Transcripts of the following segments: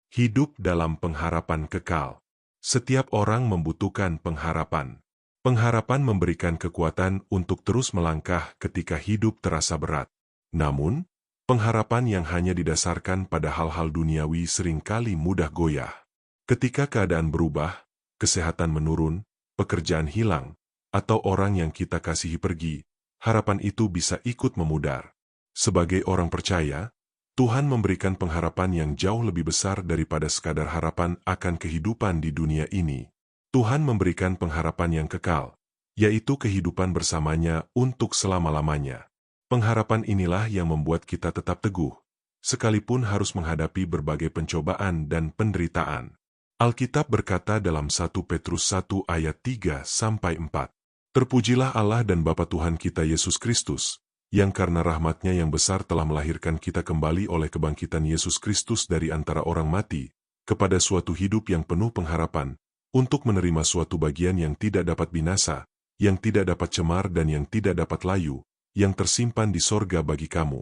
Hidup dalam pengharapan kekal. Setiap orang membutuhkan pengharapan. Pengharapan memberikan kekuatan untuk terus melangkah ketika hidup terasa berat. Namun, pengharapan yang hanya didasarkan pada hal-hal duniawi seringkali mudah goyah. Ketika keadaan berubah, kesehatan menurun, pekerjaan hilang, atau orang yang kita kasihi pergi, harapan itu bisa ikut memudar. Sebagai orang percaya, Tuhan memberikan pengharapan yang jauh lebih besar daripada sekadar harapan akan kehidupan di dunia ini. Tuhan memberikan pengharapan yang kekal, yaitu kehidupan bersamanya untuk selama-lamanya. Pengharapan inilah yang membuat kita tetap teguh, sekalipun harus menghadapi berbagai pencobaan dan penderitaan. Alkitab berkata dalam 1 Petrus 1 ayat 3-4, "Terpujilah Allah dan Bapa Tuhan kita Yesus Kristus, yang karena rahmat-Nya yang besar telah melahirkan kita kembali oleh kebangkitan Yesus Kristus dari antara orang mati, kepada suatu hidup yang penuh pengharapan, untuk menerima suatu bagian yang tidak dapat binasa, yang tidak dapat cemar dan yang tidak dapat layu, yang tersimpan di sorga bagi kamu."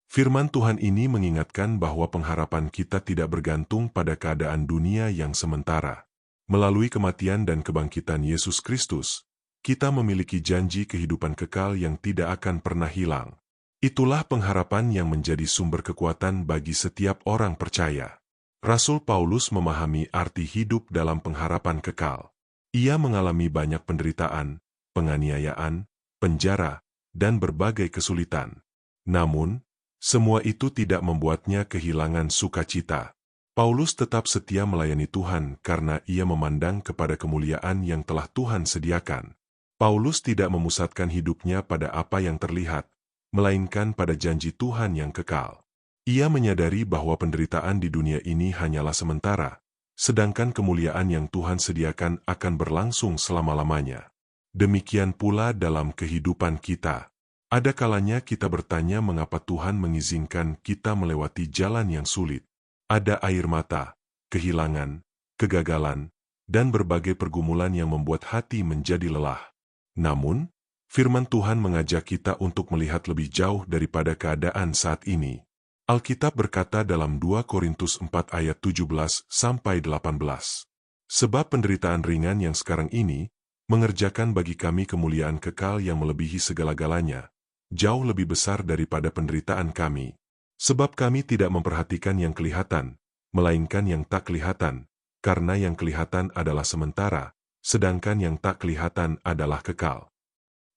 Firman Tuhan ini mengingatkan bahwa pengharapan kita tidak bergantung pada keadaan dunia yang sementara. Melalui kematian dan kebangkitan Yesus Kristus, kita memiliki janji kehidupan kekal yang tidak akan pernah hilang. Itulah pengharapan yang menjadi sumber kekuatan bagi setiap orang percaya. Rasul Paulus memahami arti hidup dalam pengharapan kekal. Ia mengalami banyak penderitaan, penganiayaan, penjara, dan berbagai kesulitan. Namun, semua itu tidak membuatnya kehilangan sukacita. Paulus tetap setia melayani Tuhan karena ia memandang kepada kemuliaan yang telah Tuhan sediakan. Paulus tidak memusatkan hidupnya pada apa yang terlihat, melainkan pada janji Tuhan yang kekal. Ia menyadari bahwa penderitaan di dunia ini hanyalah sementara, sedangkan kemuliaan yang Tuhan sediakan akan berlangsung selama-lamanya. Demikian pula dalam kehidupan kita. Ada kalanya kita bertanya mengapa Tuhan mengizinkan kita melewati jalan yang sulit. Ada air mata, kehilangan, kegagalan, dan berbagai pergumulan yang membuat hati menjadi lelah. Namun, firman Tuhan mengajak kita untuk melihat lebih jauh daripada keadaan saat ini. Alkitab berkata dalam 2 Korintus 4 ayat 17-18, "Sebab penderitaan ringan yang sekarang ini, mengerjakan bagi kami kemuliaan kekal yang melebihi segala-galanya, jauh lebih besar daripada penderitaan kami. Sebab kami tidak memperhatikan yang kelihatan, melainkan yang tak kelihatan, karena yang kelihatan adalah sementara, sedangkan yang tak kelihatan adalah kekal."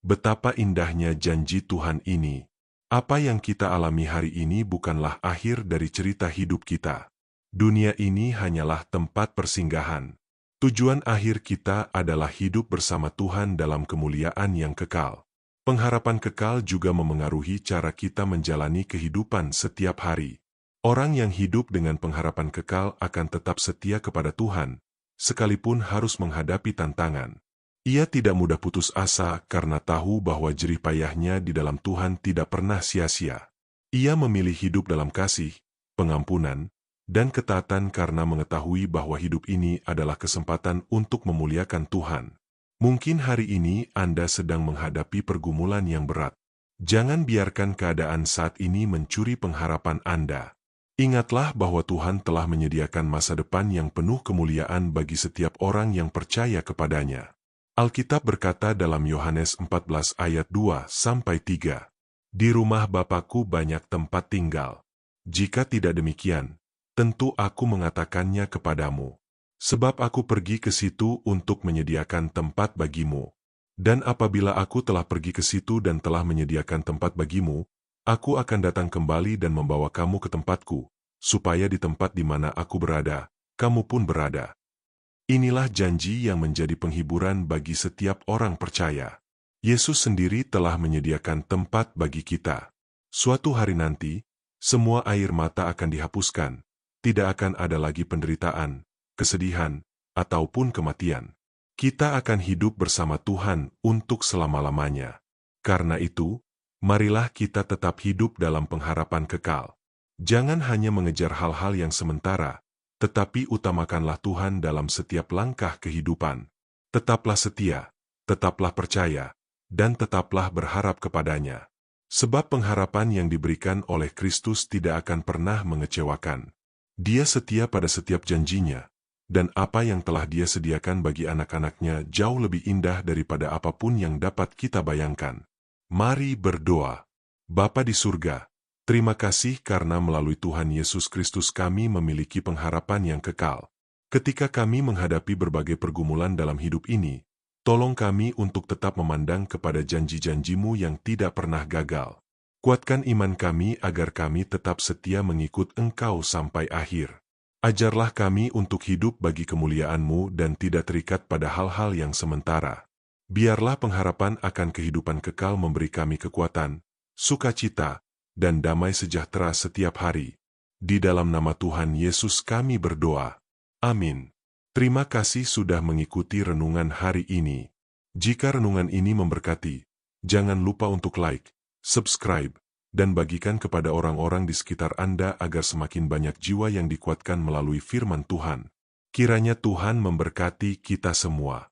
Betapa indahnya janji Tuhan ini. Apa yang kita alami hari ini bukanlah akhir dari cerita hidup kita. Dunia ini hanyalah tempat persinggahan. Tujuan akhir kita adalah hidup bersama Tuhan dalam kemuliaan yang kekal. Pengharapan kekal juga memengaruhi cara kita menjalani kehidupan setiap hari. Orang yang hidup dengan pengharapan kekal akan tetap setia kepada Tuhan, sekalipun harus menghadapi tantangan. Ia tidak mudah putus asa karena tahu bahwa jerih payahnya di dalam Tuhan tidak pernah sia-sia. Ia memilih hidup dalam kasih, pengampunan, dan ketaatan karena mengetahui bahwa hidup ini adalah kesempatan untuk memuliakan Tuhan. Mungkin hari ini Anda sedang menghadapi pergumulan yang berat. Jangan biarkan keadaan saat ini mencuri pengharapan Anda. Ingatlah bahwa Tuhan telah menyediakan masa depan yang penuh kemuliaan bagi setiap orang yang percaya kepadanya. Alkitab berkata dalam Yohanes 14 ayat 2-3, "Di rumah Bapa-Ku banyak tempat tinggal. Jika tidak demikian, tentu Aku mengatakannya kepadamu. Sebab Aku pergi ke situ untuk menyediakan tempat bagimu. Dan apabila Aku telah pergi ke situ dan telah menyediakan tempat bagimu, Aku akan datang kembali dan membawa kamu ke tempatku, supaya di tempat di mana Aku berada, kamu pun berada." Inilah janji yang menjadi penghiburan bagi setiap orang percaya. Yesus sendiri telah menyediakan tempat bagi kita. Suatu hari nanti, semua air mata akan dihapuskan. Tidak akan ada lagi penderitaan, kesedihan, ataupun kematian. Kita akan hidup bersama Tuhan untuk selama-lamanya. Karena itu, marilah kita tetap hidup dalam pengharapan kekal. Jangan hanya mengejar hal-hal yang sementara, tetapi utamakanlah Tuhan dalam setiap langkah kehidupan. Tetaplah setia, tetaplah percaya, dan tetaplah berharap kepadanya. Sebab pengharapan yang diberikan oleh Kristus tidak akan pernah mengecewakan. Dia setia pada setiap janjinya, dan apa yang telah Dia sediakan bagi anak-anaknya jauh lebih indah daripada apapun yang dapat kita bayangkan. Mari berdoa. Bapa di surga, terima kasih karena melalui Tuhan Yesus Kristus kami memiliki pengharapan yang kekal. Ketika kami menghadapi berbagai pergumulan dalam hidup ini, tolong kami untuk tetap memandang kepada janji-janji-Mu yang tidak pernah gagal. Kuatkan iman kami agar kami tetap setia mengikut Engkau sampai akhir. Ajarlah kami untuk hidup bagi kemuliaan-Mu dan tidak terikat pada hal-hal yang sementara. Biarlah pengharapan akan kehidupan kekal memberi kami kekuatan, sukacita, dan damai sejahtera setiap hari. Di dalam nama Tuhan Yesus kami berdoa. Amin. Terima kasih sudah mengikuti renungan hari ini. Jika renungan ini memberkati, jangan lupa untuk like, subscribe, dan bagikan kepada orang-orang di sekitar Anda agar semakin banyak jiwa yang dikuatkan melalui firman Tuhan. Kiranya Tuhan memberkati kita semua.